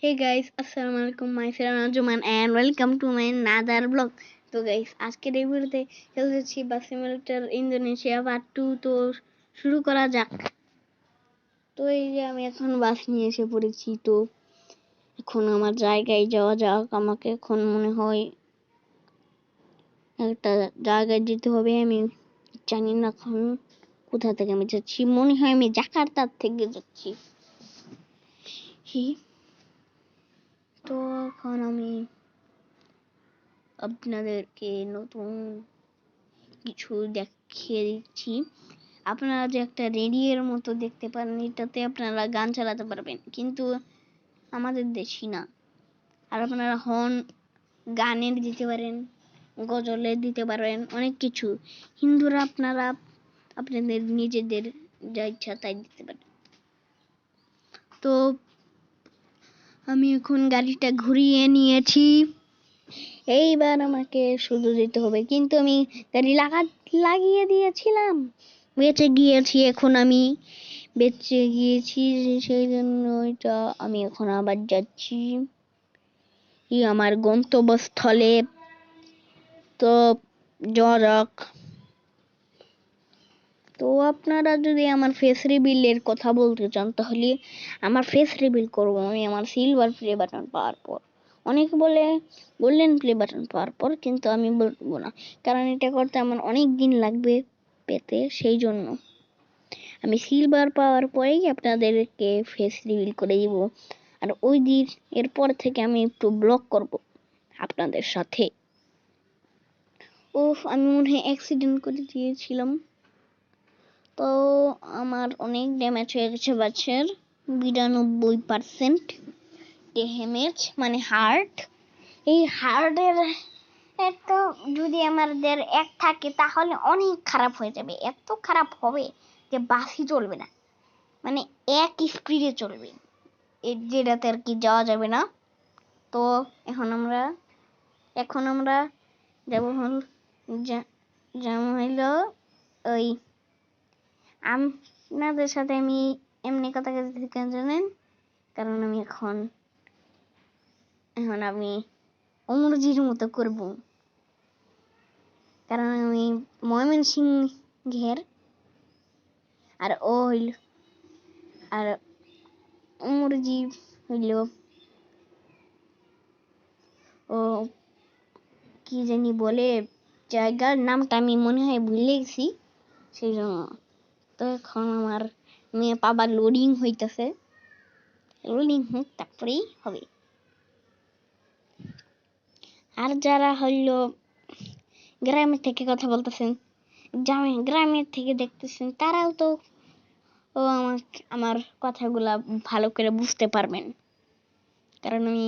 Hey guys, Assalamualaikum. Myself Anjuman and welcome to my another vlog. তো guys আজকের এই ভিডিওতে খেলতেছি বাস সিমুলেটর ইন্দোনেশিয়া পার্ট 2। তো শুরু করা যাক। তো এই যে আমি এখন বাস নিয়ে এসে পড়েছি। তো এখন আমার জায়গায় যাওয়া যাক। আমাকে এখন মনে হয় একটা জায়গায় যেতে হবে। আমি জানি না এখন কোথা থেকে আমি যাচ্ছি। মনে হয় আমি জাকার্তা থেকে যাচ্ছি। তো এখন আমি আপনাদেরকে নতুন কিছু দেখিয়ে দিচ্ছি। আপনারা যে একটা রেডিওর মতো দেখতে পারেন, এটাতে আপনারা গান চালাতে পারবেন, কিন্তু আমাদের দেশি না। আর আপনারা হর্ন গানের দিতে পারেন, গজলের দিতে পারেন, অনেক কিছু। হিন্দুরা আপনারা আপনাদের নিজেদের যা ইচ্ছা তাই দিতে পারেন। তো আমি এখন গাড়িটা ঘুরিয়ে নিয়েছি। এইবার আমাকে শুধু দিতে হবে, কিন্তু আমি গাড়ি লাগিয়ে দিয়েছিলাম। বেঁচে গিয়েছি, এখন আমি বেঁচে গিয়েছি, সেই জন্য এটা আমি এখন আবার যাচ্ছি আমার গন্তব্যস্থলে। তো যাওয়া যাক। তো আপনারা যদি আমার ফেস রিভিলের কথা বলতে চান, তাহলে আমার ফেস রিভিল করবো আমি আমার সিলভার প্লে বাটন পাওয়ার পর। অনেকে বললেন প্লে বাটন পাওয়ার পর, কিন্তু আমি বলবো না, কারণ এটা করতে আমার অনেক দিন লাগবে পেতে। সেই জন্য আমি সিলভার পাওয়ার পরেই আপনাদেরকে ফেস রিভিল করে দিব। আর ওই দিন এরপর থেকে আমি একটু ব্লগ করব আপনাদের সাথে। আমি মনে হয় অ্যাক্সিডেন্ট করে দিয়েছিলাম। তো আমার অনেক ড্যামেজ হয়ে গেছে বাসের, 92% ড্যামেজ, মানে হার্ট। এই হার্টের তো যদি আমাদের এক থাকে তাহলে অনেক খারাপ হয়ে যাবে। এত খারাপ হবে যে বাসই চলবে না, মানে এক স্পিডে চলবে, যেটাতে আর কি যাওয়া যাবে না। তো এখন আমরা যাবো হইল ওই আপনাদের সাথে আমি এমনি কথা বলতে কেন জানেন? কারণ আমি এখন আমি অমরজির মতো করব, কারণ আমি ময়মনসিংহের, আর ও হইল আর অমরজি হইল ও কি জানি বলে, জায়গার নামটা আমি মনে হয় ভুলে গেছি, সেই জন্য। তো এখন আমার মেয়ে বাবা লোডিং হইতেছে, লোডিং হোক তারপরেই হবে। আর যারা হইল গ্রামের থেকে কথা বলতেছেন, গ্রামের থেকে দেখতেছেন, তারাও তো আমার কথাগুলা ভালো করে বুঝতে পারবেন, কারণ আমি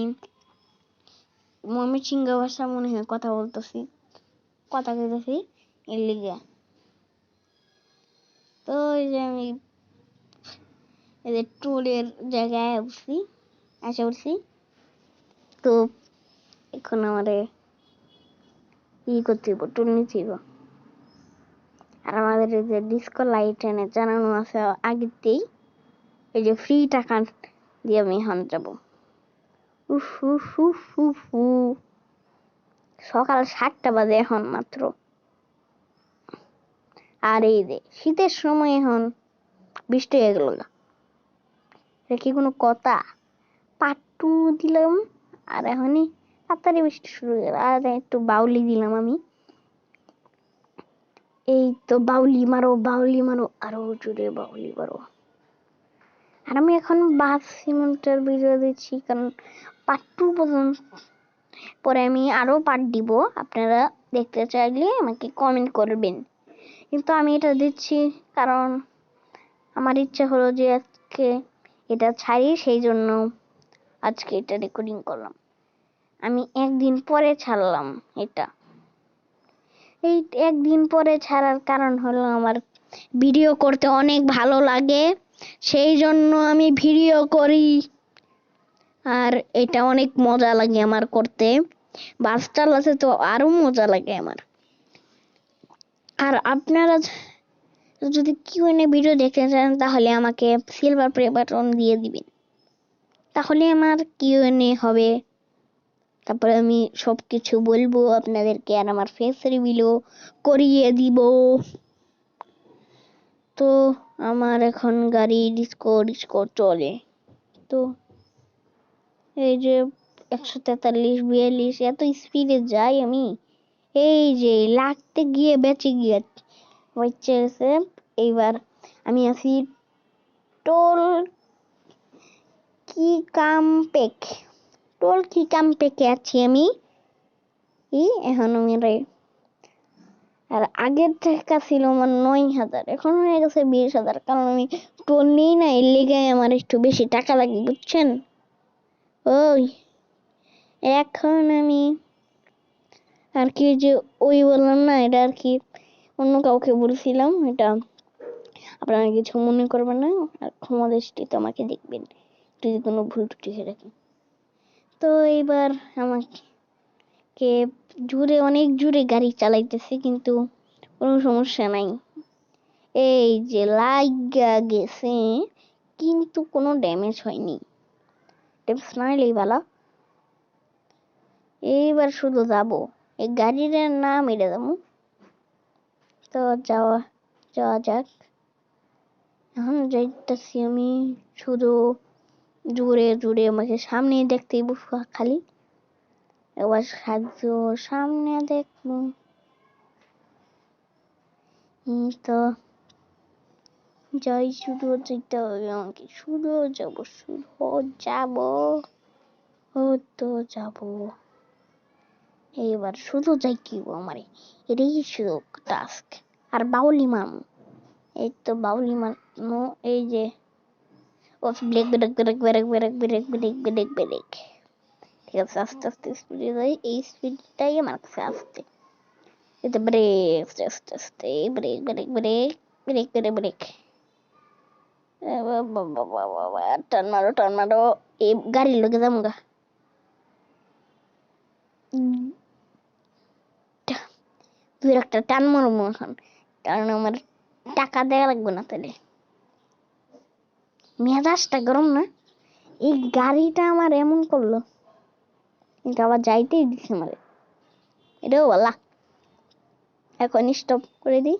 ময়মনসিংহ ভাষা মনে হয় কথা কইতেছি এর লিগে। তো এই যে আমি এদের টুলের জায়গায় আসে উঠছি। তো এখন আমাদের করতে হইব, টুল নিতে হইব। আর আমাদের এই যে ডিস্কো লাইট এনে জানানো আছে আগেতেই, এই যে ফ্রি টাকা দিয়ে আমি এখন যাবো। সকাল 7টা বাজে এখন মাত্র। আর এই যে শীতের সময় এখন বৃষ্টি হয়ে গেল, এটা কি কোনো কথা? পাট্টু দিলাম আর এখনই তাড়াতাড়ি বৃষ্টি শুরু হয়ে গেল। আর একটু বাউলি দিলাম আমি, এই তো বাউলি মারো আরো জোরে বাউলি মারো। আর আমি এখন বাস সিমেন্টের ভিডিও দিচ্ছি, কারণ পার্ট 2 পর্যন্ত, পরে আমি আরো পার্ট দিব। আপনারা দেখতে চাইলে আমাকে কমেন্ট করবেন, কিন্তু আমি এটা দিচ্ছি কারণ আমার ইচ্ছা হলো যে আজকে এটা ছাড়ি, সেই জন্য আজকে এটা রেকর্ডিং করলাম। আমি একদিন পরে ছাড়লাম এটা। এই একদিন পরে ছাড়ার কারণ হলো আমার ভিডিও করতে অনেক ভালো লাগে, সেই জন্য আমি ভিডিও করি। আর এটা অনেক মজা লাগে আমার করতে, বাস চালাতে তো আরো মজা লাগে আমার। আর আপনারা যদি কিউএনএ ভিডিও দেখতে চান, তাহলে আমাকে সিলভার প্লে বাটন দিয়ে দিবেন, তাহলে আমার কিউএনএ হবে, তারপরে আমি সবকিছু বলবো আপনাদেরকে, আর আমার ফেস রিভিলও করিয়ে দিব। তো আমার এখন গাড়ি ডিস্কো ডিস্কো চলে। তো এই যে 143, 42 এত স্পিডে যাই আমি, এই যে লাগতে গিয়ে বেঁচে গেছে। এইবার আমি আছি টোল কি কাম্পেক, টোল কি কাম্পেকে আছি আমি। এখন আমি আর আগের টাকা ছিল আমার 9,000, এখন হয়ে গেছে 20,000, কারণ আমি টোল নিই না, এর লেগে আমার একটু বেশি টাকা লাগে, বুঝছেন? ওই এখন আমি আর কি যে ওই বললাম না, এটা আর কি অন্য কাউকে বলছিলাম, এটা আপনারা কিছু মনে করবেন না, আর ক্ষমা দৃষ্টিতে আমাকে দেখবেন যদি কোনো ভুল ত্রুটি হয়ে থাকে। তো এইবার আমাকে অনেক জোরে গাড়ি চালাইতেছে, কিন্তু কোনো সমস্যা নাই। এই যে লাগা গেছে, কিন্তু কোনো ড্যামেজ হয়নি, ড্যামেজ না হলেই ভালো। এইবার শুধু যাবো, এই গাড়ির নাম এটা যাবো। তো যাওয়া যাক। এখন যাইতেছি আমি শুধু জোরে জোরে, আমাকে সামনে দেখতেই খালি, এবার সামনে দেখবো। তো যাই, শুধু যেতে হবে আমাকে, শুধু যাবো তো যাবো। এইবার শুধু যাই কি আমারে, এটাই শুধু টাস্ক। আর বাউলি মাম, এই তো বাউলি মানো, এই যে break break break break break break break break break, ঠিক আছে, আস্তে আস্তে স্পিডে যাই, এই স্পিডটাই আমার কাছে আসছে। এতে ব্রেক, আস্তে আস্তে break break break break break break, টান মারো, এই গাড়ির লোকে যাবো গা। তুই একটা টান মারবো এখন, কারণ আমার টাকা দেওয়া লাগবে না। তাহলে মেজাজটা গরম না, এই গাড়িটা আমার এমন করলো, কিন্তু আবার যাইতেই দিচ্ছে আমারে, এটাও বলা। এখন স্টপ করে দিই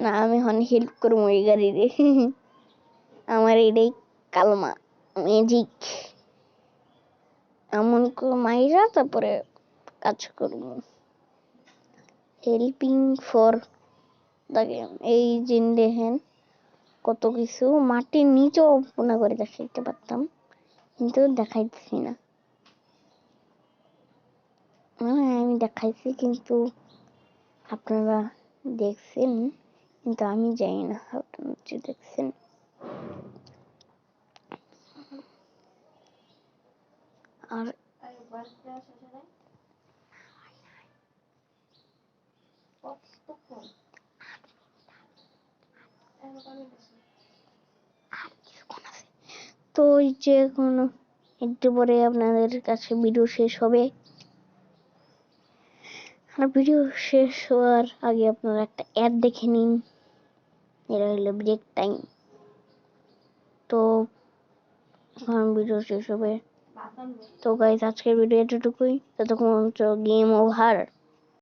না, আমি এখন হেল্প করবো এই গাড়িরে। আমার এটাই কালমা ম্যাজিক, এমন মাইরা তারপরে কাজ করবো। হেল্পিং ফর দ্য গেম, এই যে দেখেন কত কিছু, মাটির নিচেও মনে করে দেখাইতে পারতাম, কিন্তু দেখাইতেছি না। আমি দেখাইছি, কিন্তু আপনারা দেখছেন, কিন্তু আমি জানি না আপনারা দেখছেন। আর তো এই যে কোনো একটু পরে আপনাদের কাছে ভিডিও শেষ হবে, আর ভিডিও শেষ হওয়ার আগে আপনারা একটা অ্যাড দেখে নিন, এটা হলো ব্রেক টাইম। তো এখন ভিডিও শেষ হবে। তো গাইস, আজকের ভিডিও এতটুকুই, ততক্ষণ গেম ওভার।